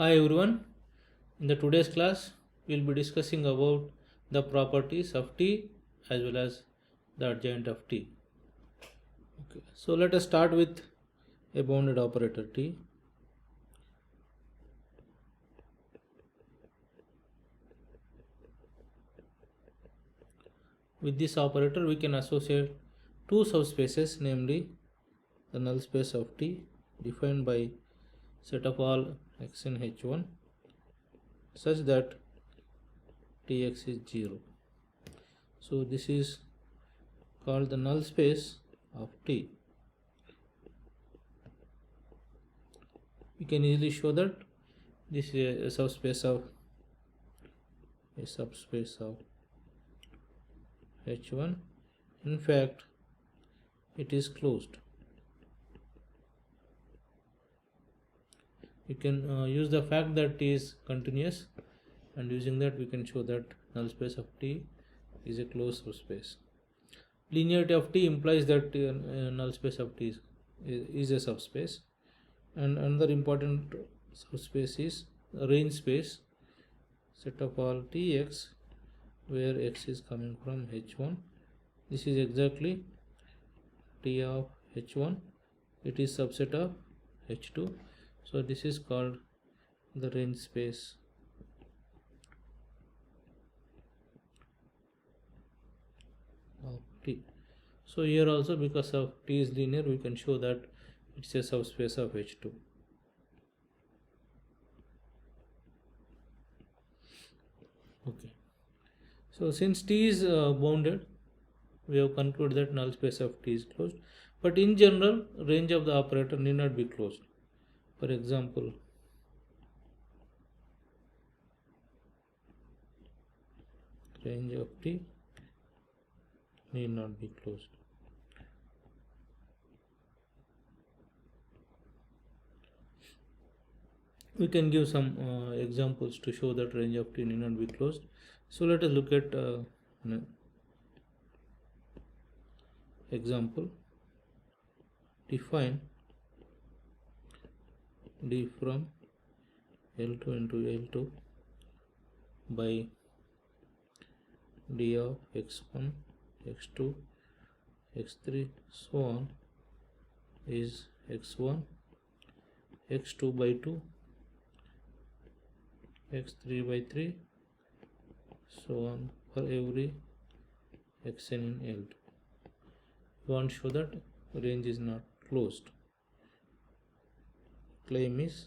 Hi everyone. In the today's class, we'll be discussing about the properties of T as well as the adjoint of T. Okay. So let us start with a bounded operator T. With this operator, we can associate two subspaces, namely the null space of T defined by set of all x in H1 such that Tx is 0. So this is called the null space of T. We can easily show that this is a subspace of H1. In fact, it is closed. You can use the fact that T is continuous, and using that we can show that null space of T is a closed subspace. Linearity of T implies that null space of T is a subspace. And another important subspace is the range space, set of all Tx where x is coming from H1. This is exactly T of H1. It is subset of H2. So this is called the range space of T. So here also, because of T is linear, we can show that it's a subspace of H2. Okay. So since T is bounded, we have concluded that null space of T is closed. But in general, range of the operator need not be closed. For example, range of T need not be closed. We can give some examples to show that range of T need not be closed. So let us look at example. Define D from L2 into L2 by D of x1, x2, x3, so on is x1, x2 by 2, x3 by 3, so on for every xn in L2. We want to show that range is not closed. Claim is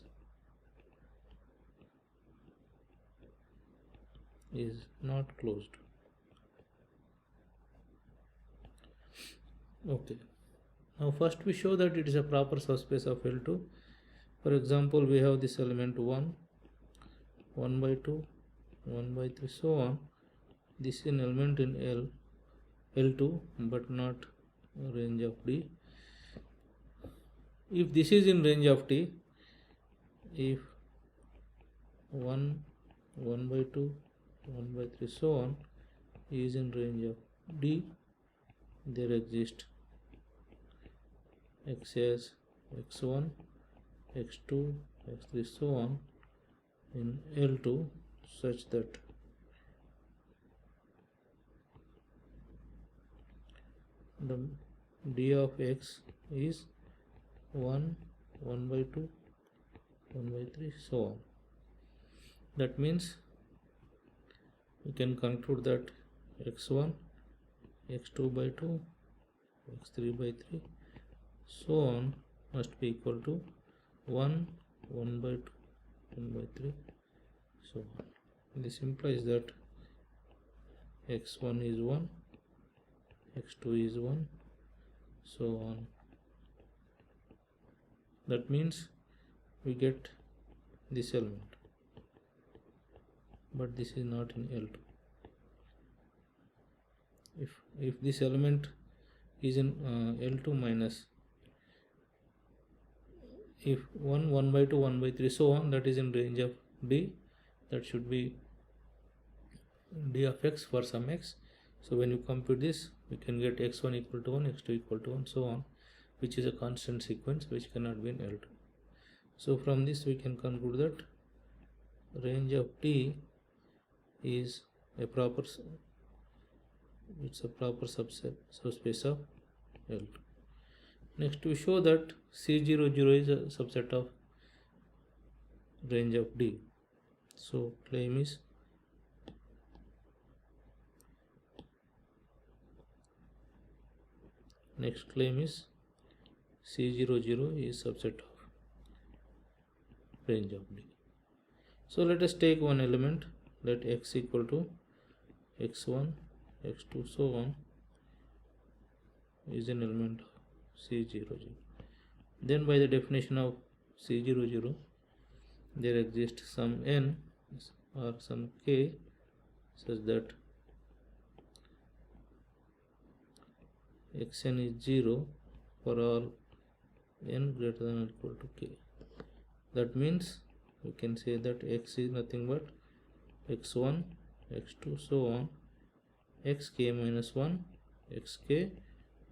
not closed. Okay. Now first we show that it is a proper subspace of L2. For example, we have this element 1, 1 by 2, 1 by 3, so on. This is an element in L2 but not range of D. If this is in range of T, if 1, 1 by 2, 1 by 3, so on is in range of D, there exist x as x1, x2, x3, so on in L2 such that the D of x is 1, 1 by 2, 1 by 3, so on. That means we can conclude that x1, x2 by 2, x3 by 3, so on must be equal to 1, 1 by 2, 1 by 3, so on. This implies that x1 is 1, x2 is 1, so on. That means we get this element, but this is not in L2. If this element is in L2 minus, if 1, 1 by 2, 1 by 3, so on, that is in range of D, that should be D of x for some x. So when you compute this, we can get x1 equal to 1, x2 equal to 1, so on, which is a constant sequence which cannot be in L2. So from this we can conclude that range of T is a proper subspace of L2. Next we show that C00 is a subset of range of D. So claim is next claim is C00 is subset of range of D. So let us take one element, let x equal to x1, x2, so on is an element of C00. Then by the definition of C00, there exists some n or some k such that xn is 0 for all n greater than or equal to k. That means we can say that x is nothing but x1, x2, so on, xk minus 1, xk,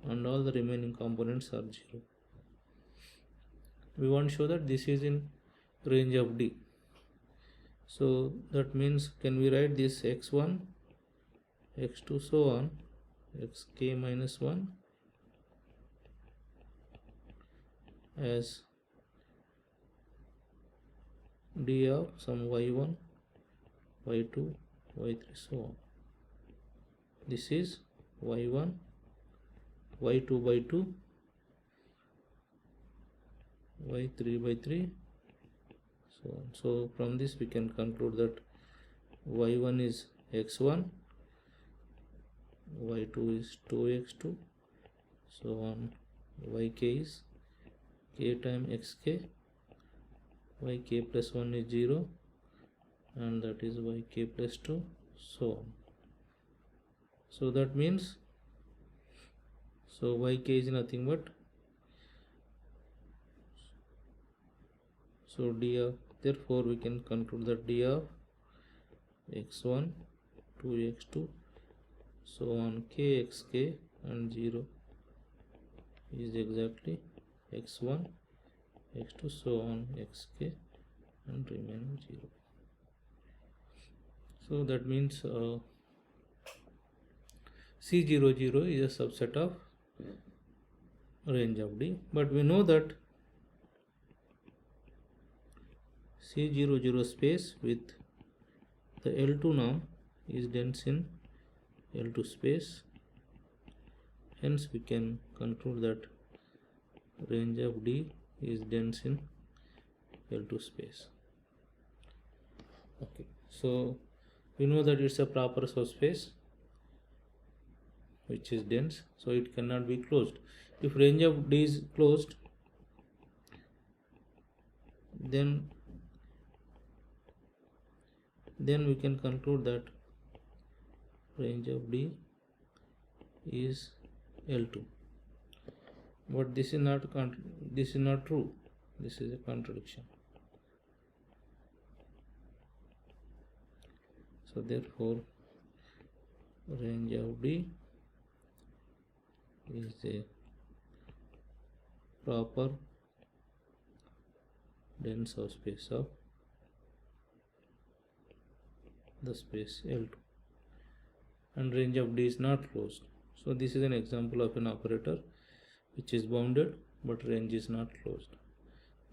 and all the remaining components are 0. We want to show that this is in range of D. So that means, can we write this x1, x2, so on, xk minus 1 as D of some y1, y2, y3, so on. This is y1, y2 by 2, y3 by 3, so on. So from this we can conclude that y1 is x1, y2 is 2x2, so on, yk is k times xk, yk plus 1 is 0, and that is yk plus 2, so on. So that means, so yk is nothing but, so d of, therefore we can conclude that d of x1, 2x2, so on, k, xk and 0 is exactly x1, x2, so on, xk and remaining 0. So that means C00 is a subset of range of D, but we know that C00 space with the L2 norm is dense in L2 space. Hence we can conclude that range of D is dense in L2 space. Okay, so we know that it's a proper subspace which is dense, so it cannot be closed. If range of D is closed, then we can conclude that range of D is L2. But this is not true. This is a contradiction. So therefore range of D is a proper dense subspace of the space L2, and range of D is not closed. So this is an example of an operator which is bounded but range is not closed.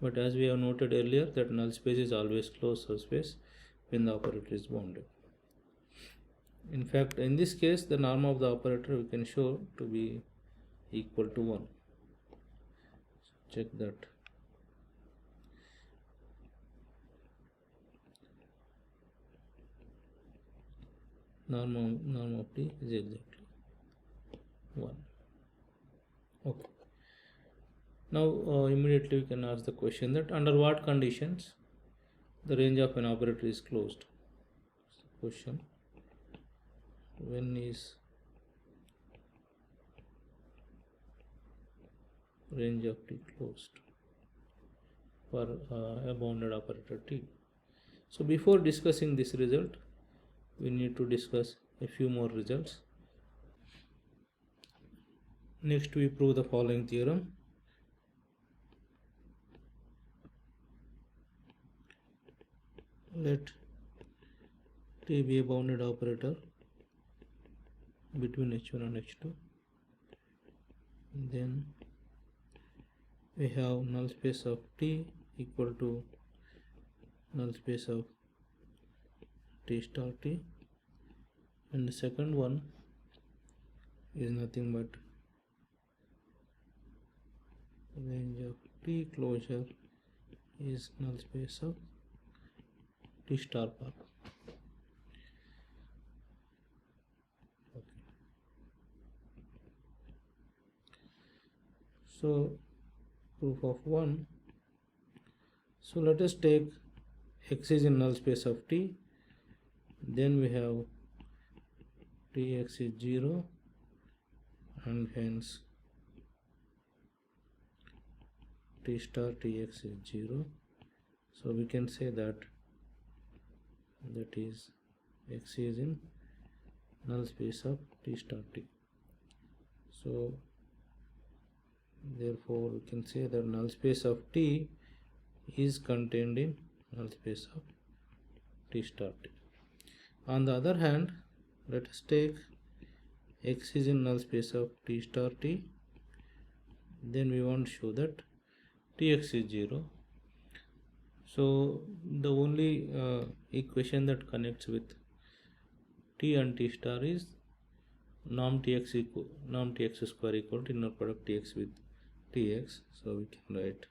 But as we have noted earlier, that null space is always closed subspace when the operator is bounded. In fact, in this case, the norm of the operator we can show to be equal to 1. So check that. Norm of D is exactly 1. Okay. Now immediately we can ask the question that under what conditions the range of an operator is closed. Question: when is range of T closed for a bounded operator T? So before discussing this result, we need to discuss a few more results. Next we prove the following theorem. let T be a bounded operator between H1 and H2. Then we have null space of T equal to null space of T star T, and the second one is nothing but range of T closure is null space of T star path. Okay. So proof of 1. So let us take X is in null space of T, then we have Tx is 0 and hence T star Tx is 0. So we can say that is X is in null space of T star T. So therefore we can say that null space of T is contained in null space of T star T. On the other hand, let us take X is in null space of T star T, then we want to show that Tx is 0. So the only equation that connects with T and T star is norm Tx square equal to inner product Tx with Tx. So we can write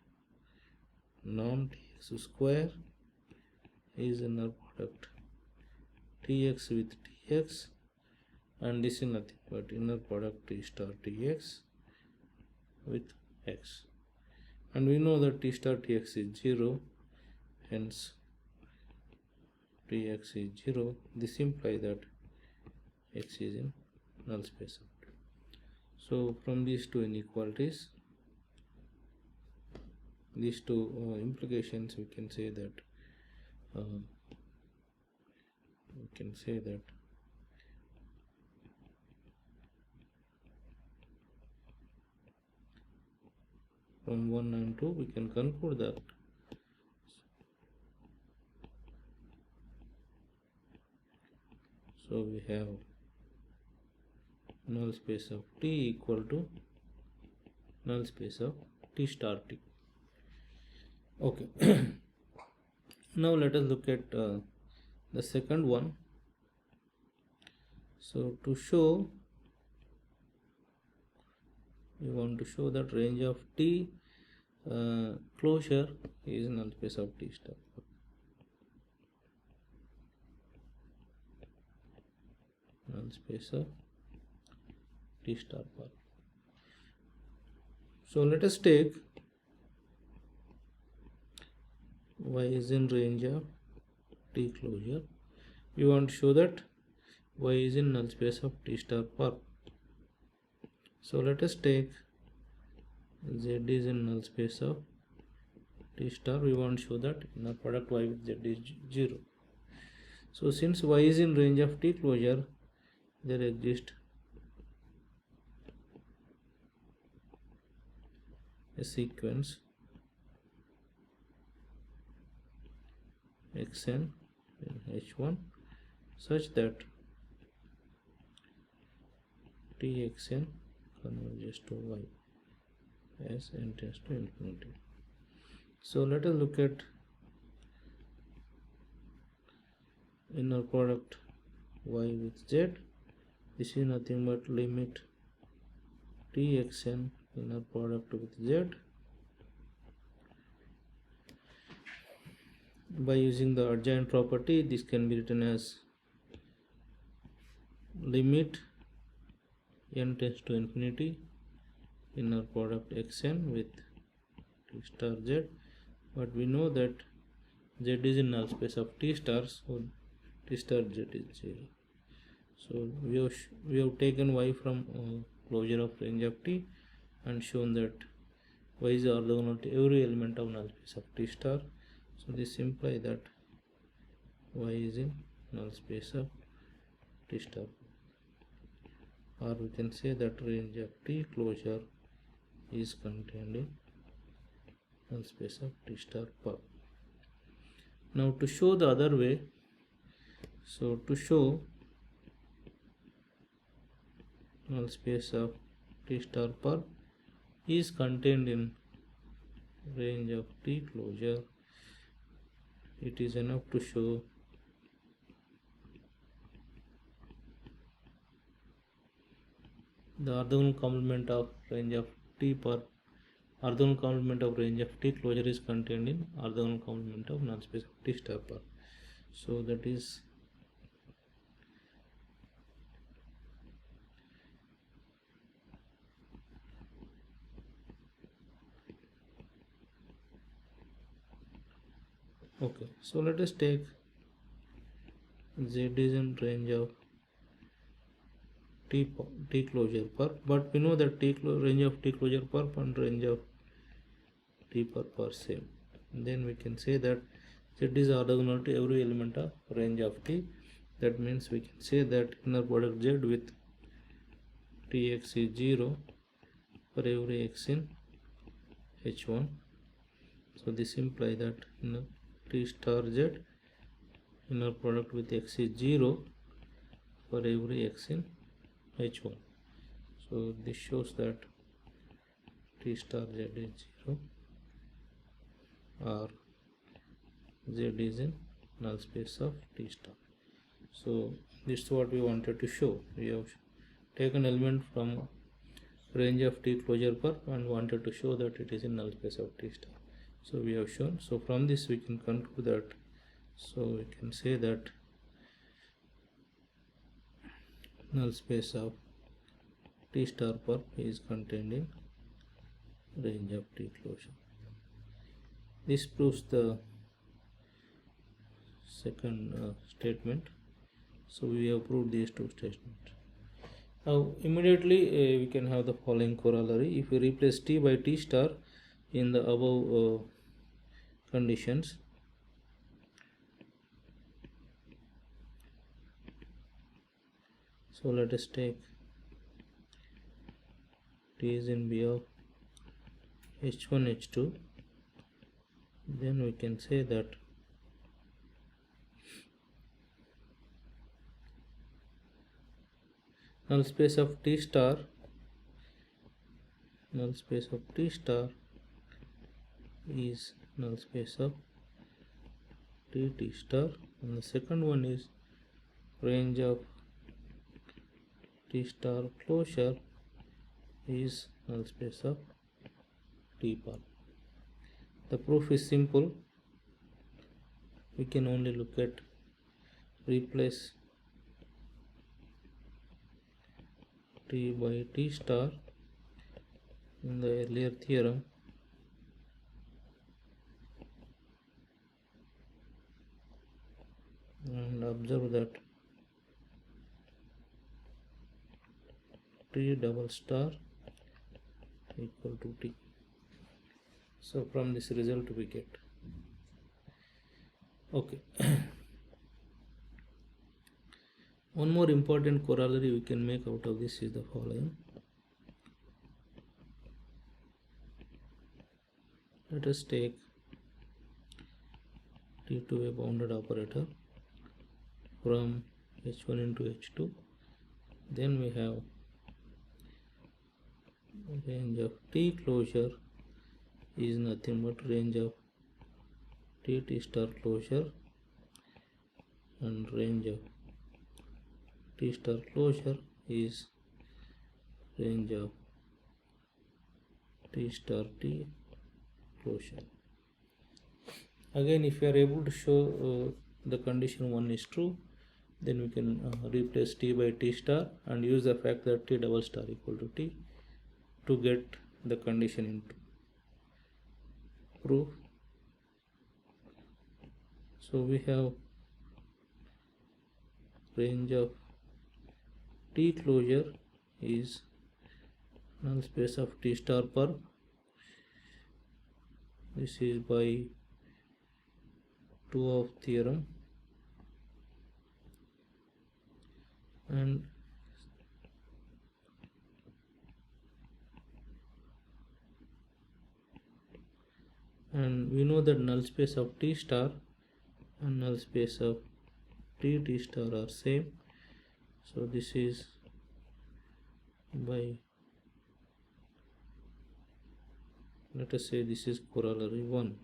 norm Tx square is inner product Tx with Tx, and this is nothing but inner product T star Tx with X, and we know that T star Tx is 0, hence Tx is 0. This implies that X is in null space of T. So from these two inequalities, these two implications, we can say that from 1 and 2 we can conclude that so we have null space of T equal to null space of T star T. Okay. Now let us look at the second one. So to show, we want to show that range of T closure is null space of T star. Null space of T star path. So let us take Y is in range of T closure. We want to show that Y is in null space of T star path. So let us take Z is in null space of T star. We want to show that inner product Y with Z is 0. So since Y is in range of T closure, there exists a sequence Xn in H1 such that Txn converges to Y as n tends to infinity. So let us look at inner product Y with Z. This is nothing but limit Txn inner product with Z by using the adjoint property. This can be written as limit n tends to infinity inner product Xn with T star Z, but we know that Z is in null space of T star, so T star Z is 0. So we have taken Y from closure of range of T and shown that Y is orthogonal to every element of null space of T star. So this implies that Y is in null space of T star, or we can say that range of T closure is contained in null space of T star path. Now to show the other way, so to show null space of T star per is contained in range of T closure, it is enough to show the orthogonal complement of range of T per orthogonal complement of range of T closure is contained in orthogonal complement of null space of T star per. So that is okay. So let us take Z is in range of T closure per, but we know that range of T closure per and range of T per same. Then we can say that Z is orthogonal to every element of range of T. That means we can say that inner product Z with Tx is 0 for every x in H1. So this implies that inner T star Z inner product with x is 0 for every x in H1. So this shows that T star Z is 0 or Z is in null space of T star. So this is what we wanted to show. We have taken element from range of T closure per and wanted to show that it is in null space of T star. So we have shown. So from this we can conclude that, so we can say that null space of T star per is contained in range of T closure. This proves the second statement. So we have proved these two statements. Now immediately we can have the following corollary. If we replace T by T star in the above conditions, so let us take T is in B of H1 H2, then we can say that null space of T star is null space of T star, and the second one is range of T star closure is null space of T per. The proof is simple. We can only look at replace T by T star in the earlier theorem, and observe that T double star equal to T. So from this result we get, okay. One more important corollary we can make out of this is the following. Let us take T to a bounded operator from H1 into H2. Then we have range of T closure is nothing but range of T star closure, and range of T star closure is range of T star T closure. Again, if you are able to show the condition 1 is true, then we can replace T by T star and use the fact that T double star equal to T to get the condition into proof. So we have range of T closure is null space of T star per. This is by 2 of theorem, and we know that null space of T star and null space of t star are same. So this is by, let us say this is corollary 1.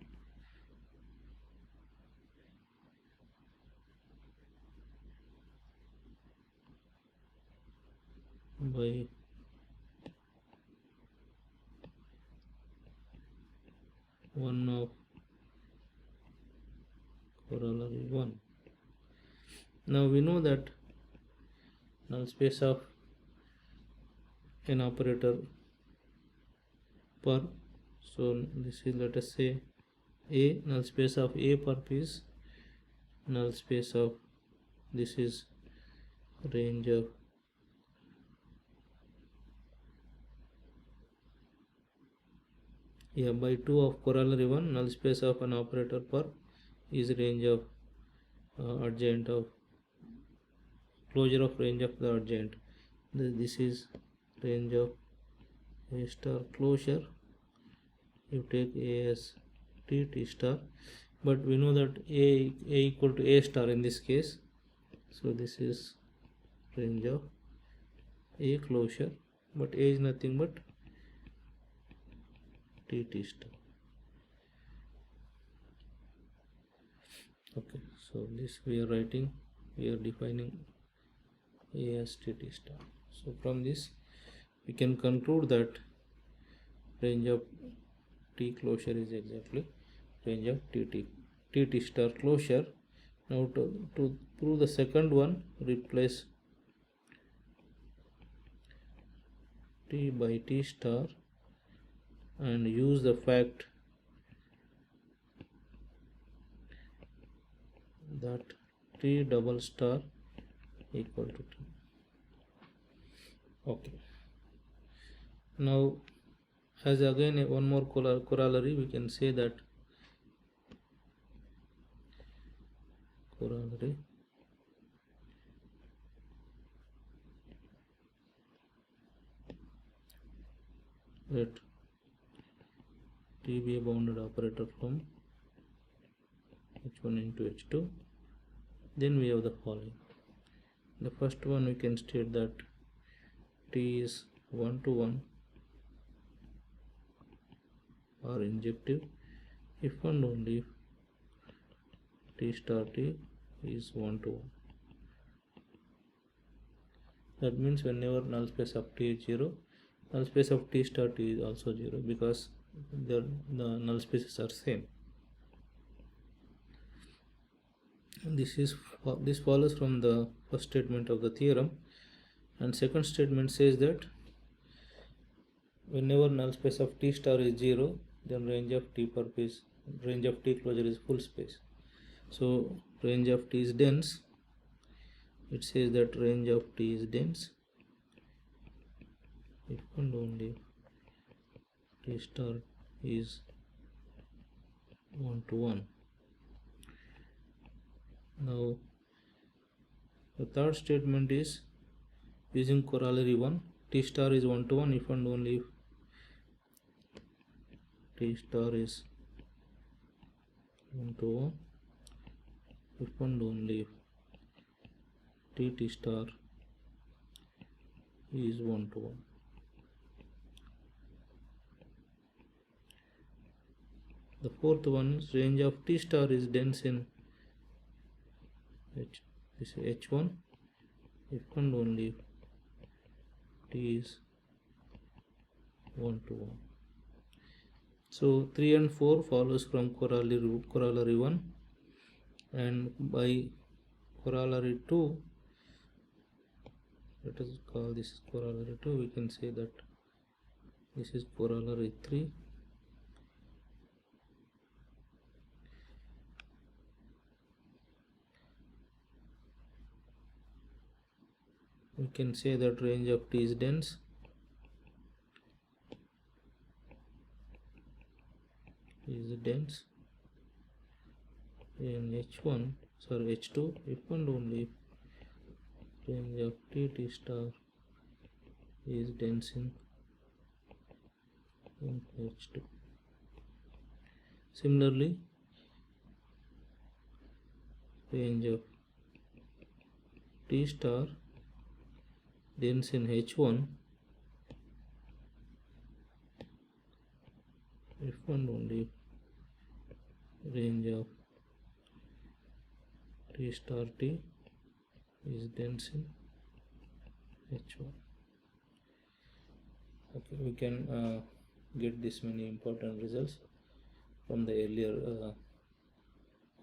By one of corollary 1. Now we know that null space of an operator per, so this is, let us say, A, null space of A perp is null space of, this is range of by 2 of corollary 1, null space of an operator per is range of adjoint of closure of range of the adjoint. This is range of A star closure. You take A as t star, but we know that A equal to A star in this case. So this is range of A closure, but A is nothing but t star. Okay, so this we are writing, we are defining A as t star. So from this we can conclude that range of T closure is exactly range of T star closure. Now to prove the second one, replace T by T star and use the fact that T double star equal to T. Okay. Now as again one more corollary, we can say that corollary let T be a bounded operator from H1 into H2. Then we have the following. The first one, we can state that T is 1 to 1 or injective if and only if T star T is 1 to 1. That means whenever null space of T is 0, null space of T star T is also 0, because the null spaces are same. This follows from the first statement of the theorem, and second statement says that whenever null space of T star is 0, then range of T closure is full space. So range of T is dense. It says that range of T is dense if and only T star is 1 to 1. Now the third statement is using corollary 1. T star is 1 to 1 if and only if T star is 1 to 1, if and only if T star is 1 to 1. The fourth one is range of T star is dense in this is H1 if and only if T is 1 to 1. So 3 and 4 follows from corollary 1, and by corollary 2, let us call this corollary 2, we can say that this is corollary 3. We can say that range of T is dense in H2 if and only if range of T star is dense in H2. Similarly, range of T star dense in H1 if and only range of T star T is dense in H1. Okay, we can get this many important results from the earlier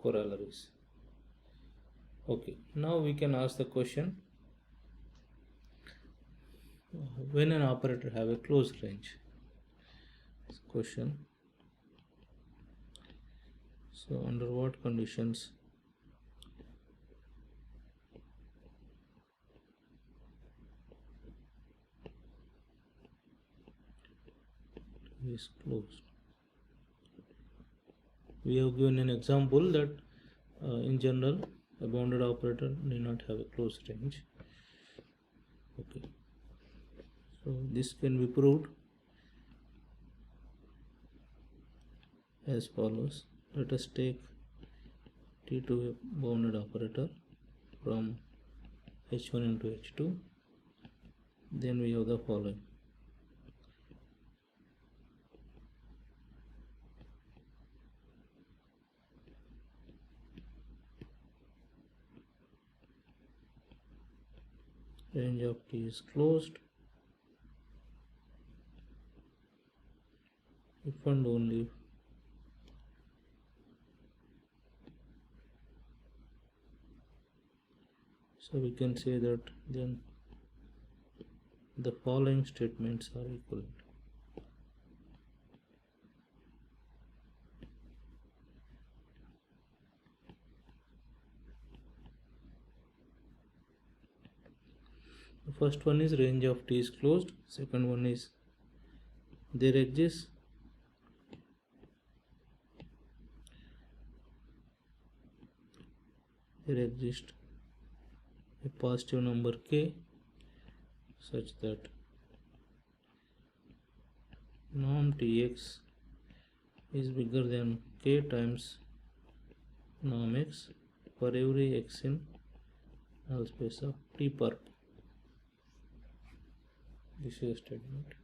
corollaries. Okay, now we can ask the question, when an operator have a closed range? Question. So under what conditions is closed? We have given an example that in general a bounded operator may not have a closed range. Okay, so this can be proved as follows. Let us take T to a bounded operator from H1 into H2. Then we have the following. Range of T is closed if and only if so we can say that then the following statements are equivalent. The first one is range of T is closed. Second one is there exists a positive number k such that norm Tx is bigger than k times norm x for every x in null space of T perp. This is a statement.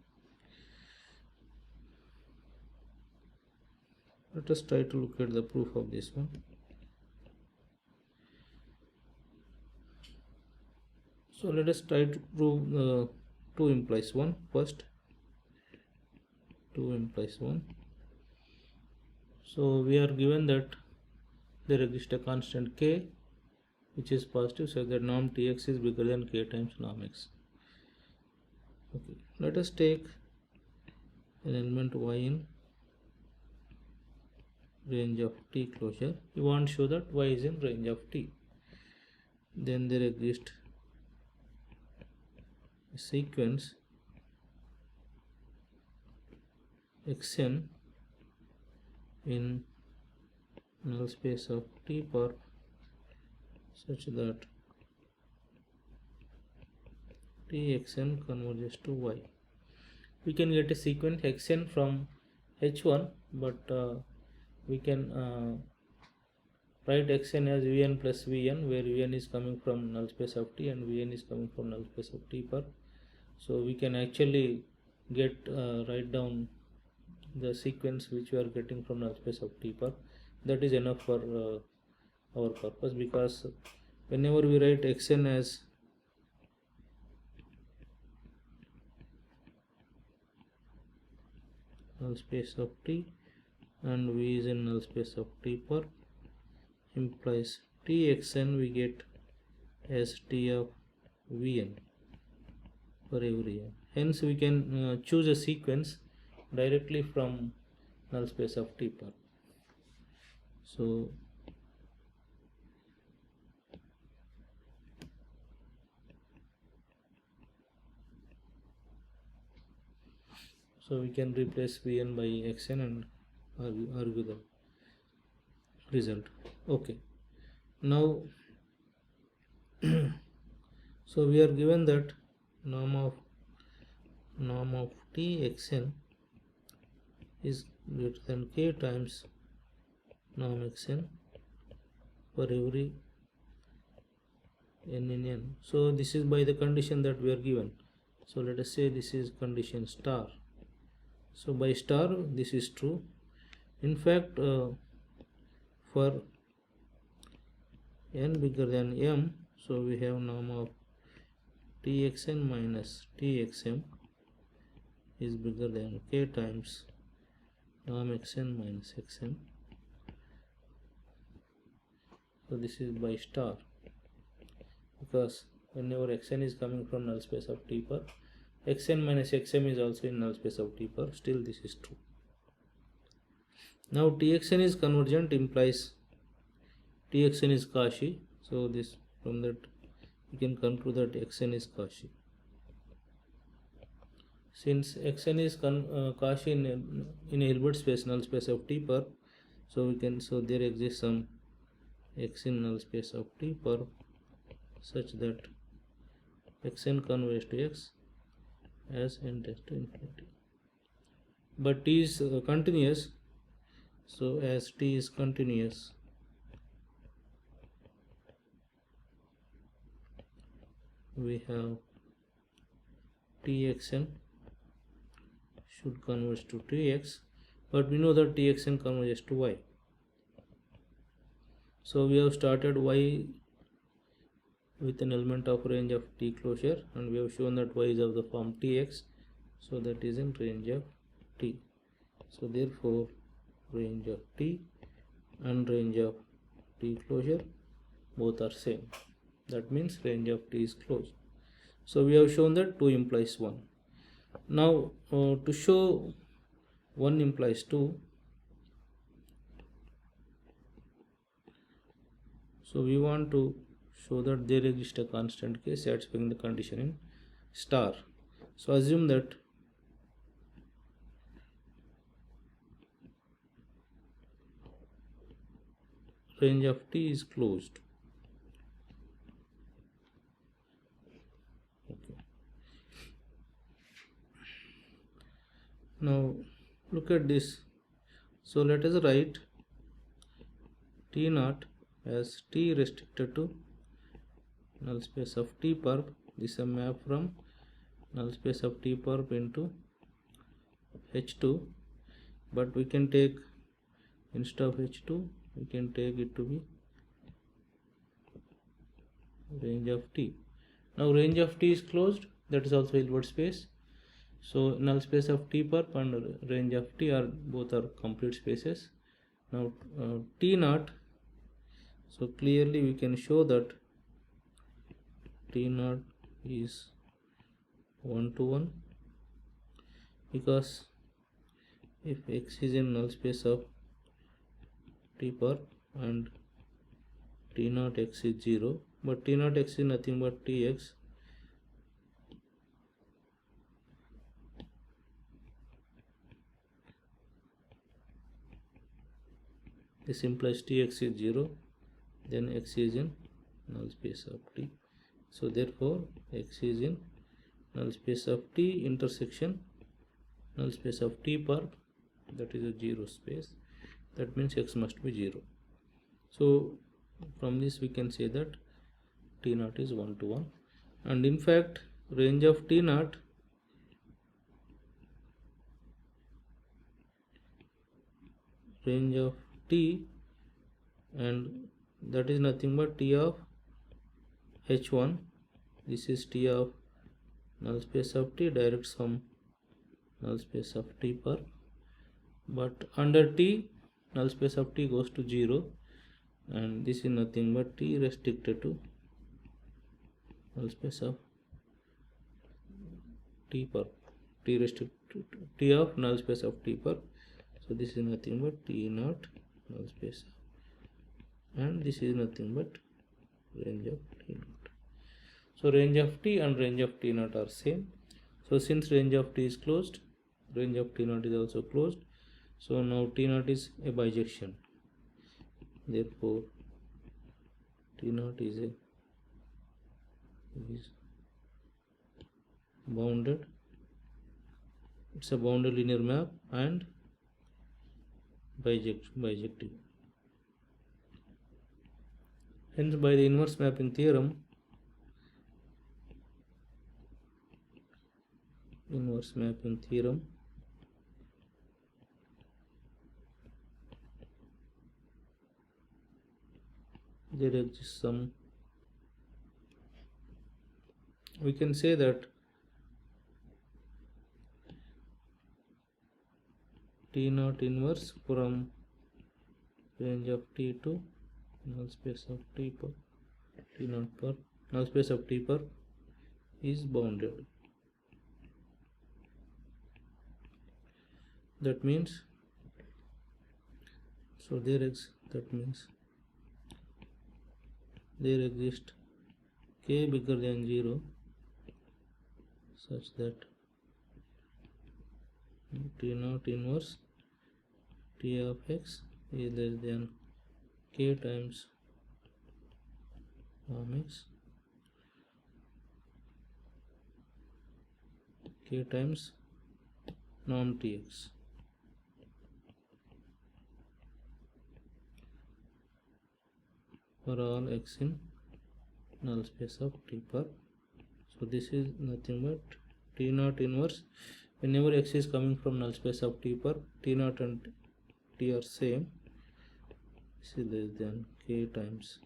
Let us try to look at the proof of this one. So let us try to prove 2 implies 1 first. 2 implies 1. So we are given that there exists a constant k which is positive, so that norm Tx is bigger than k times norm x. Okay, let us take an element y in range of T closure. We want to show that y is in range of T. Then there exists a sequence xn in null space of T perp such that Txn converges to y. We can get a sequence xn from H1, but we can write xn as vn plus vn, where vn is coming from null space of T and vn is coming from null space of T perp. So we can actually get write down the sequence which we are getting from null space of T perp. That is enough for our purpose, because whenever we write xn as null space of T and v is in null space of T perp, implies Txn we get as T of Vn for every n. Hence we can choose a sequence directly from null space of T perp. So we can replace Vn by Xn and argue the result. Okay, now so we are given that norm of Txn is greater than k times norm xn for every n in n. So this is by the condition that we are given. So let us say this is condition star. So by star this is true. In fact, for n bigger than m, so we have norm of txn minus txm is bigger than k times norm xn minus xm. So this is by star, because whenever xn is coming from null space of T per, xn minus xm is also in null space of T per, still this is true. Now txn is convergent implies txn is Cauchy. So this, from that we can conclude that xn is Cauchy. Since xn is Cauchy in a Hilbert space, null space of T per, so there exists some x in null space of T per such that xn converges to x as n tends to infinity. But T is continuous, so as T is continuous, we have txn should converge to tx, but we know that txn converges to y. So we have started y with an element of range of T closure, and we have shown that y is of the form Tx, so that is in range of T. So therefore range of T and range of T closure both are same. That means range of T is closed. So we have shown that 2 implies 1. Now to show 1 implies 2, so we want to show that there exists a constant k satisfying the condition in star. So assume that range of T is closed. Okay. Now look at this. So let us write T naught as T restricted to null space of T perp. This is a map from null space of T perp into H2, but we can take, instead of H2, we can take it to be range of T. Now range of T is closed, that is also Hilbert space. So null space of T perp and range of T are both are complete spaces. Now T naught, so clearly we can show that T naught is 1 to 1, because if x is in null space of T perp and T naught x is 0, but T naught x is nothing but Tx, this implies Tx is 0, then x is in null space of T. So therefore x is in null space of T intersection null space of T perp, that is a 0 space. That means x must be 0. So from this we can say that T naught is 1 to 1, and in fact range of T naught range of T, and that is nothing but T of H1. This is T of null space of T, direct sum null space of T perp, but under T null space of T goes to 0, and this is nothing but T restricted to null space of T perp, T restricted to T of null space of T perp. So this is nothing but T naught null space of, and this is nothing but range of T naught. So range of T and range of T naught are same. So since range of T is closed, range of T naught is also closed. So now T naught is a bijection. Therefore T naught is bounded. It's a bounded linear map and bijective. Hence by the inverse mapping theorem, inverse mapping theorem. There exists some, we can say that T0 inverse from range of T to null space of T per T0 per null space of T per is bounded. That means, so there is, that means there exists k bigger than 0 such that T0 inverse T of x is less than k times norm x, k times norm tx. For all x in null space of T per. So this is nothing but T0 inverse. Whenever x is coming from null space of T per, T0 and T are same. This is less than k times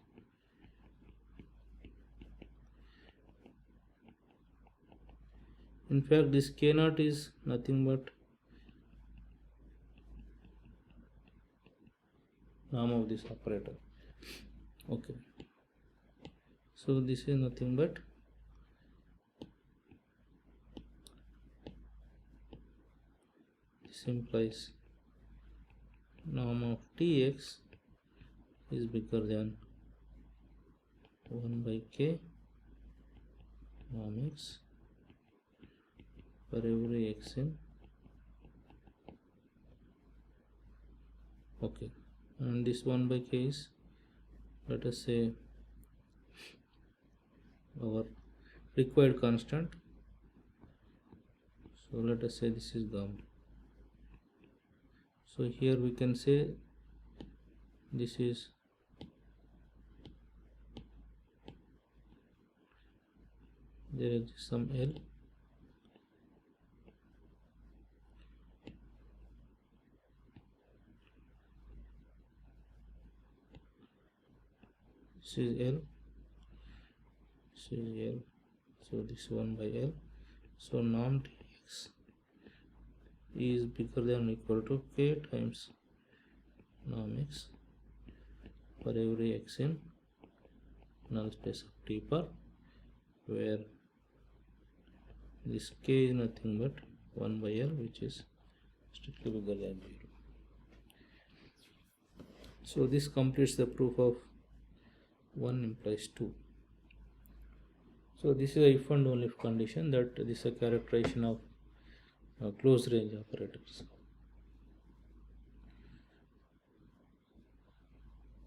in fact this k0 is nothing but norm of this operator. Okay, so this is nothing but this implies norm of tx is bigger than 1 by k norm x for every x in, okay, and this 1 by k is, let us say, our required constant. So let us say this is gamma. So here we can say this is there is some L, this is L, this is L, so this 1 by L. So norm tx is bigger than or equal to k times norm x for every x in null space of T per, where this k is nothing but 1 by L, which is strictly bigger than 0. So this completes the proof of 1 implies 2. So this is a if and only if condition, that this is a characterization of closed range operators.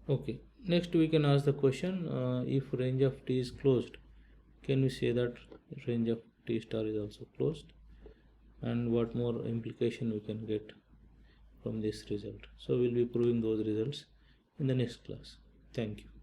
Okay, next we can ask the question, if range of T is closed, can we say that range of T star is also closed, and what more implication we can get from this result. So we'll be proving those results in the next class. Thank you.